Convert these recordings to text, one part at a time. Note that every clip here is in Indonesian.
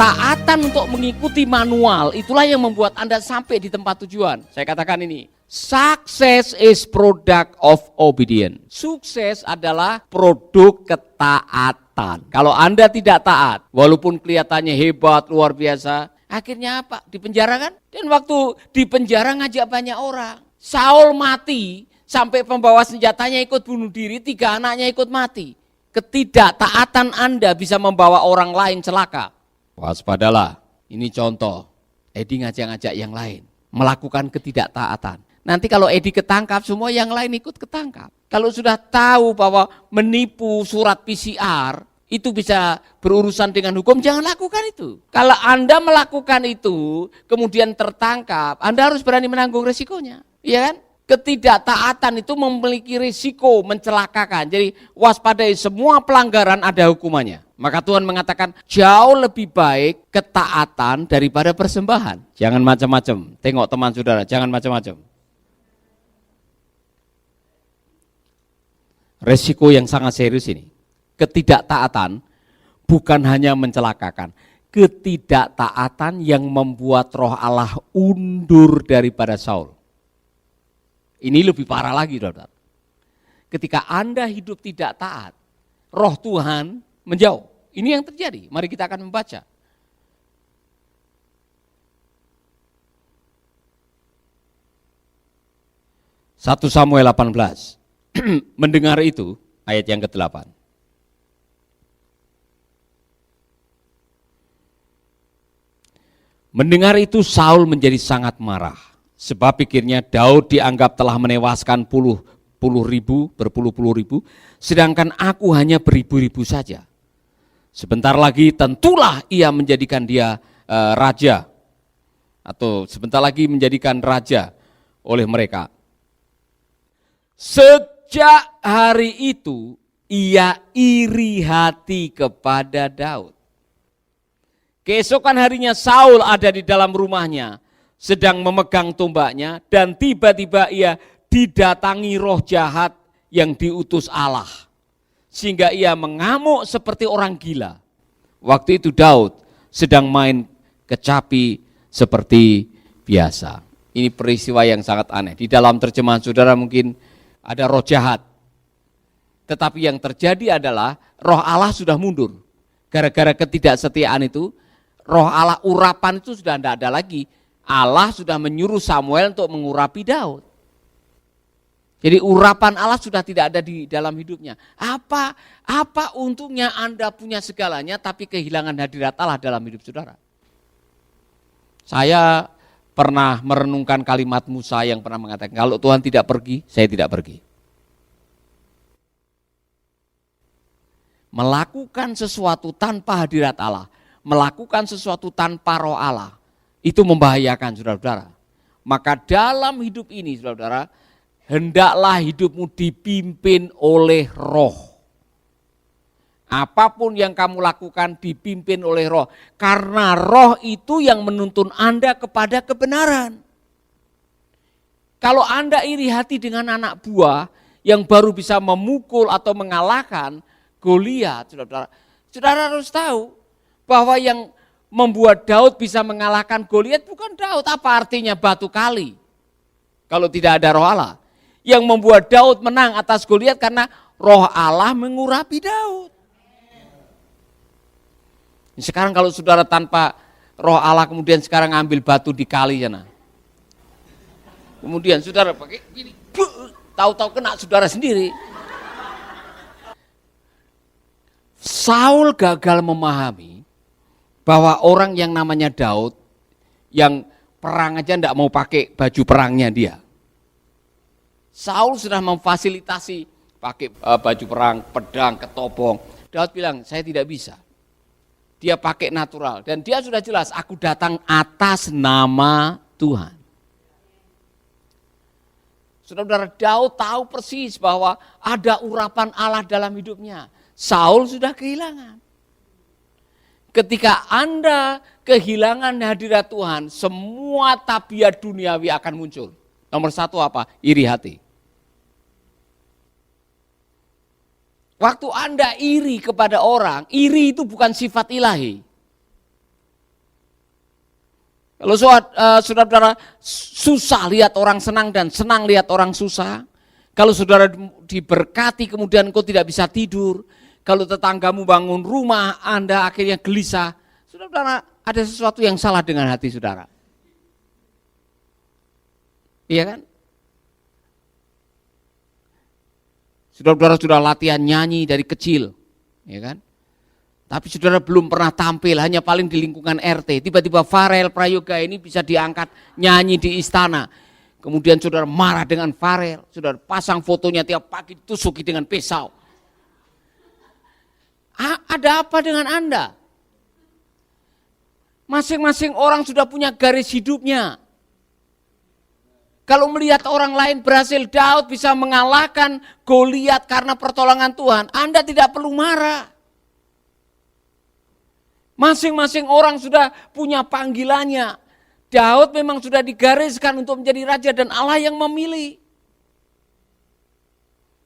Ketaatan untuk mengikuti manual itulah yang membuat Anda sampai di tempat tujuan. Saya katakan ini, success is product of obedience. Sukses adalah produk ketaatan. Kalau Anda tidak taat, walaupun kelihatannya hebat, luar biasa, akhirnya apa? Di penjara kan? Dan waktu di penjara ngajak banyak orang. Saul mati, sampai pembawa senjatanya ikut bunuh diri, 3 anaknya ikut mati. Ketidaktaatan Anda bisa membawa orang lain celaka. Waspadalah, ini contoh. Edi ngajak-ngajak yang lain, melakukan ketidaktaatan. Nanti kalau Edi ketangkap, semua yang lain ikut ketangkap. Kalau sudah tahu bahwa menipu surat PCR, itu bisa berurusan dengan hukum, jangan lakukan itu. Kalau Anda melakukan itu, kemudian tertangkap, Anda harus berani menanggung resikonya. Iya kan? Ketidaktaatan itu memiliki risiko mencelakakan. Jadi waspadai, semua pelanggaran ada hukumannya. Maka Tuhan mengatakan jauh lebih baik ketaatan daripada persembahan. Jangan macam-macam. Tengok teman saudara, jangan macam-macam. Resiko yang sangat serius ini. Ketidaktaatan bukan hanya mencelakakan. Ketidaktaatan yang membuat roh Allah undur daripada Saul. Ini lebih parah lagi, saudara. Ketika Anda hidup tidak taat, roh Tuhan menjauh. Ini yang terjadi. Mari kita akan membaca. Satu Samuel 18. Mendengar itu, ayat yang ke-8. Mendengar itu Saul menjadi sangat marah. Sebab pikirnya Daud dianggap telah menewaskan berpuluh-puluh ribu, sedangkan aku hanya beribu-ribu saja. Sebentar lagi tentulah ia menjadikan dia raja, atau sebentar lagi menjadikan raja oleh mereka. Sejak hari itu ia iri hati kepada Daud. Keesokan harinya Saul ada di dalam rumahnya, sedang memegang tombaknya, dan tiba-tiba ia didatangi roh jahat yang diutus Allah. Sehingga ia mengamuk seperti orang gila. Waktu itu Daud sedang main kecapi seperti biasa. Ini peristiwa yang sangat aneh. Di dalam terjemahan saudara mungkin ada roh jahat. Tetapi yang terjadi adalah roh Allah sudah mundur. Gara-gara ketidaksetiaan itu, roh Allah urapan itu sudah tidak ada lagi. Allah sudah menyuruh Samuel untuk mengurapi Daud. Jadi urapan Allah sudah tidak ada di dalam hidupnya. Apa untungnya Anda punya segalanya tapi kehilangan hadirat Allah dalam hidup saudara? Saya pernah merenungkan kalimat Musa yang pernah mengatakan, kalau Tuhan tidak pergi, saya tidak pergi. Melakukan sesuatu tanpa hadirat Allah, melakukan sesuatu tanpa roh Allah, itu membahayakan saudara-saudara. Maka dalam hidup ini saudara-saudara, hendaklah hidupmu dipimpin oleh roh. Apapun yang kamu lakukan dipimpin oleh roh. Karena roh itu yang menuntun Anda kepada kebenaran. Kalau Anda iri hati dengan anak buah yang baru bisa memukul atau mengalahkan Goliat, saudara harus tahu bahwa yang membuat Daud bisa mengalahkan Goliat bukan Daud. Apa artinya batu kali kalau tidak ada roh Allah? Yang membuat Daud menang atas Goliat karena roh Allah mengurapi Daud. Sekarang kalau saudara tanpa roh Allah kemudian sekarang ambil batu di kali sana. Kemudian saudara pakai gini, tahu-tahu kena saudara sendiri. Saul gagal memahami bahwa orang yang namanya Daud yang perang aja enggak mau pakai baju perangnya dia. Saul sudah memfasilitasi pakai baju perang, pedang, ketopong. Daud bilang, saya tidak bisa. Dia pakai natural. Dan dia sudah jelas, aku datang atas nama Tuhan. Saudara-saudara, Daud tahu persis bahwa ada urapan Allah dalam hidupnya. Saul sudah kehilangan. Ketika Anda kehilangan hadirat Tuhan, semua tabiat duniawi akan muncul. Nomor satu apa? Iri hati. Waktu Anda iri kepada orang, iri itu bukan sifat ilahi. Kalau saudara-saudara susah lihat orang senang dan senang lihat orang susah. Kalau saudara diberkati kemudian kau tidak bisa tidur. Kalau tetanggamu bangun rumah, Anda akhirnya gelisah. Saudara, ada sesuatu yang salah dengan hati saudara. Iya kan? Saudara-saudara sudah latihan nyanyi dari kecil, ya kan? Tapi saudara belum pernah tampil, hanya paling di lingkungan RT. Tiba-tiba Farel Prayoga ini bisa diangkat nyanyi di istana. Kemudian saudara marah dengan Farel, saudara pasang fotonya tiap pagi ditusuki dengan pisau. Ada apa dengan Anda? Masing-masing orang sudah punya garis hidupnya. Kalau melihat orang lain berhasil, Daud bisa mengalahkan Goliat karena pertolongan Tuhan, Anda tidak perlu marah. Masing-masing orang sudah punya panggilannya. Daud memang sudah digariskan untuk menjadi raja dan Allah yang memilih.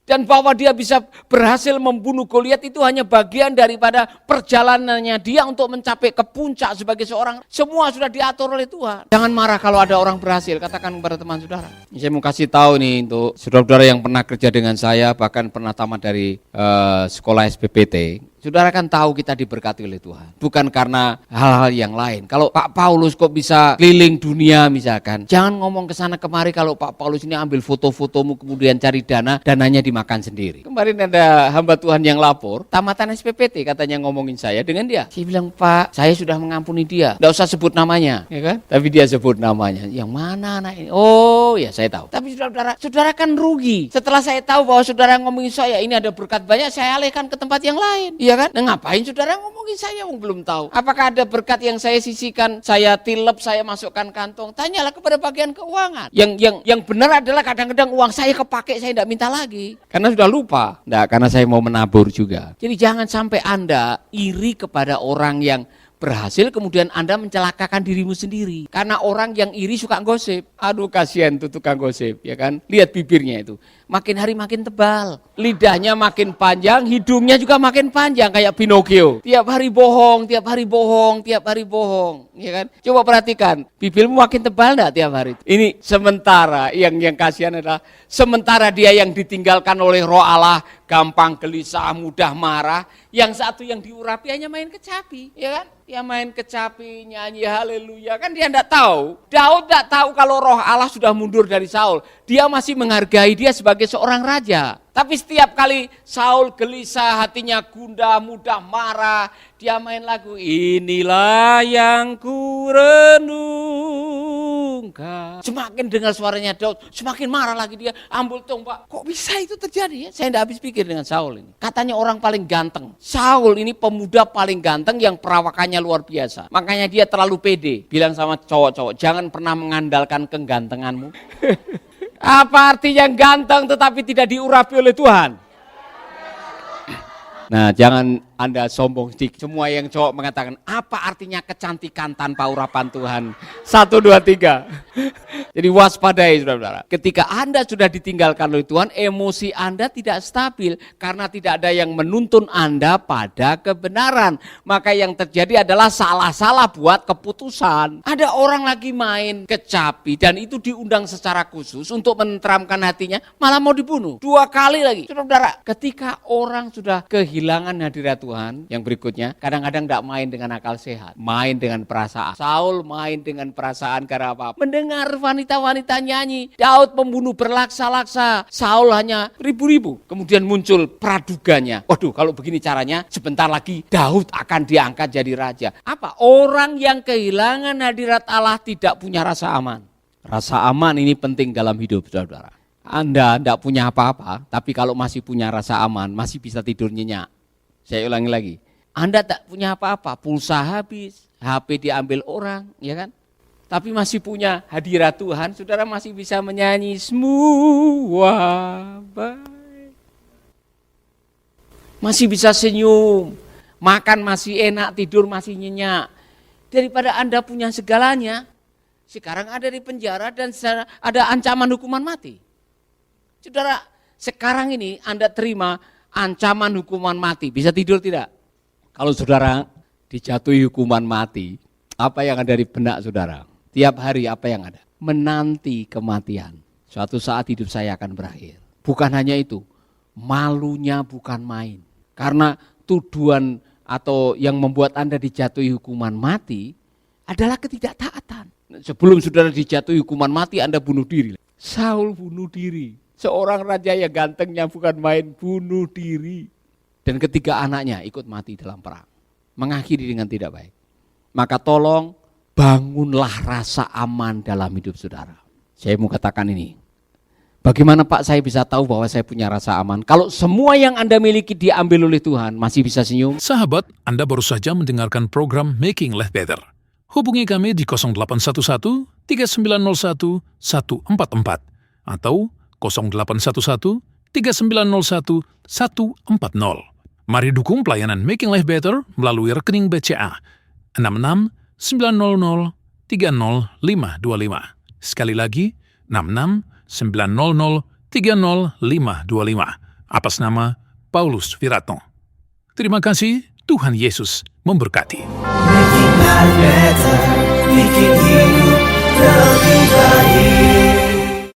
Dan bahwa dia bisa berhasil membunuh Goliat itu hanya bagian daripada perjalanannya dia untuk mencapai ke puncak sebagai seorang. Semua sudah diatur oleh Tuhan. Jangan marah kalau ada orang berhasil, katakan kepada teman saudara. Saya mau kasih tahu nih untuk saudara-saudara yang pernah kerja dengan saya, bahkan pernah tamat dari sekolah SPPT. Saudara kan tahu kita diberkati oleh Tuhan. Bukan karena hal-hal yang lain. Kalau Pak Paulus kok bisa keliling dunia misalkan. Jangan ngomong ke sana kemari kalau Pak Paulus ini ambil foto-fotomu kemudian cari dana, dananya dimakan sendiri. Kemarin ada hamba Tuhan yang lapor, tamatan SPPT katanya ngomongin saya dengan dia. Saya bilang, Pak, saya sudah mengampuni dia. Nggak usah sebut namanya, ya kan? Tapi dia sebut namanya. Yang mana anak ini? Oh ya saya tahu. Tapi saudara kan rugi. Setelah saya tahu bahwa saudara ngomongin saya, ini ada berkat banyak, saya alihkan ke tempat yang lain. Iya kan? Nah ngapain saudara ngomongin saya belum tahu. Apakah ada berkat yang saya sisihkan, saya tilep, saya masukkan kantong? Tanyalah kepada bagian keuangan. Yang benar adalah kadang-kadang uang saya kepake, saya tidak minta lagi. Karena sudah lupa. Nggak, karena saya mau menabur juga. Jadi jangan sampai Anda iri kepada orang yang berhasil kemudian Anda mencelakakan dirimu sendiri. Karena orang yang iri suka gosip. Aduh kasihan tuh tukang gosip, ya kan? Lihat bibirnya itu. Makin hari makin tebal. Lidahnya makin panjang, hidungnya juga makin panjang kayak Pinocchio. Tiap hari bohong, tiap hari bohong, tiap hari bohong, ya kan? Coba perhatikan, bibirmu makin tebal enggak tiap hari? Ini sementara, yang kasihan adalah sementara dia yang ditinggalkan oleh Roh Allah, gampang gelisah, mudah marah. Yang satu yang diurapi hanya main kecapi, ya kan? Dia main kecapi, nyanyi haleluya, kan dia enggak tahu. Daud enggak tahu kalau Roh Allah sudah mundur dari Saul. Dia masih menghargai dia sebagai seorang raja. Tapi setiap kali Saul gelisah, hatinya gundah, mudah marah, dia main lagu, inilah yang ku renungkan. Semakin dengar suaranya Daud, semakin marah lagi dia, ambil tombak. Kok bisa itu terjadi ya? Saya tidak habis pikir dengan Saul ini. Katanya orang paling ganteng. Saul ini pemuda paling ganteng yang perawakannya luar biasa. Makanya dia terlalu pede. Bilang sama cowok-cowok, jangan pernah mengandalkan kegantenganmu. Apa artinya ganteng tetapi tidak diurapi oleh Tuhan? Nah, jangan Anda sombong sedikit. Semua yang cowok mengatakan, apa artinya kecantikan tanpa urapan Tuhan? 1, 2, 3. Jadi waspadai saudara-saudara. Ketika Anda sudah ditinggalkan oleh Tuhan, emosi Anda tidak stabil. Karena tidak ada yang menuntun Anda pada kebenaran. Maka yang terjadi adalah salah-salah buat keputusan. Ada orang lagi main kecapi dan itu diundang secara khusus untuk menenteramkan hatinya, malah mau dibunuh. 2 kali lagi. Saudara-saudara, ketika orang sudah kehilangan hadirat Tuhan, yang berikutnya, kadang-kadang tidak main dengan akal sehat, main dengan perasaan. Saul main dengan perasaan karena apa? Mendengar wanita-wanita nyanyi, Daud membunuh berlaksa-laksa, Saul hanya ribu-ribu. Kemudian muncul praduganya. Waduh, kalau begini caranya, sebentar lagi Daud akan diangkat jadi raja. Apa? Orang yang kehilangan hadirat Allah tidak punya rasa aman. Rasa aman ini penting dalam hidup, saudara. Anda tidak punya apa-apa, tapi kalau masih punya rasa aman, masih bisa tidur nyenyak. Saya ulangi lagi, Anda tak punya apa-apa, pulsa habis, HP diambil orang, ya kan? Tapi masih punya hadirat Tuhan, saudara masih bisa menyanyi semua baik. Masih bisa senyum, makan masih enak, tidur masih nyenyak. Daripada Anda punya segalanya, sekarang ada di penjara dan ada ancaman hukuman mati. Saudara, sekarang ini Anda terima ancaman hukuman mati, bisa tidur tidak? Kalau saudara dijatuhi hukuman mati, apa yang ada di benak saudara? Tiap hari apa yang ada? Menanti kematian. Suatu saat hidup saya akan berakhir. Bukan hanya itu, malunya bukan main. Karena tuduhan atau yang membuat Anda dijatuhi hukuman mati adalah ketidaktaatan. Sebelum saudara dijatuhi hukuman mati, Anda bunuh diri. Saul bunuh diri. Seorang raja yang gantengnya bukan main, bunuh diri. Dan ketiga anaknya ikut mati dalam perang. Mengakhiri dengan tidak baik. Maka tolong bangunlah rasa aman dalam hidup saudara. Saya mau katakan ini. Bagaimana Pak saya bisa tahu bahwa saya punya rasa aman? Kalau semua yang Anda miliki diambil oleh Tuhan, masih bisa senyum? Sahabat, Anda baru saja mendengarkan program Making Life Better. Hubungi kami di 0811 3901 144 atau 0811 3901 140. Mari dukung pelayanan Making Life Better melalui rekening BCA 66 900 30525. Sekali lagi, 66 900 30525 atas nama Paulus Wiratno. Terima kasih, Tuhan Yesus memberkati. Making life better, bikin hidup lebih baik.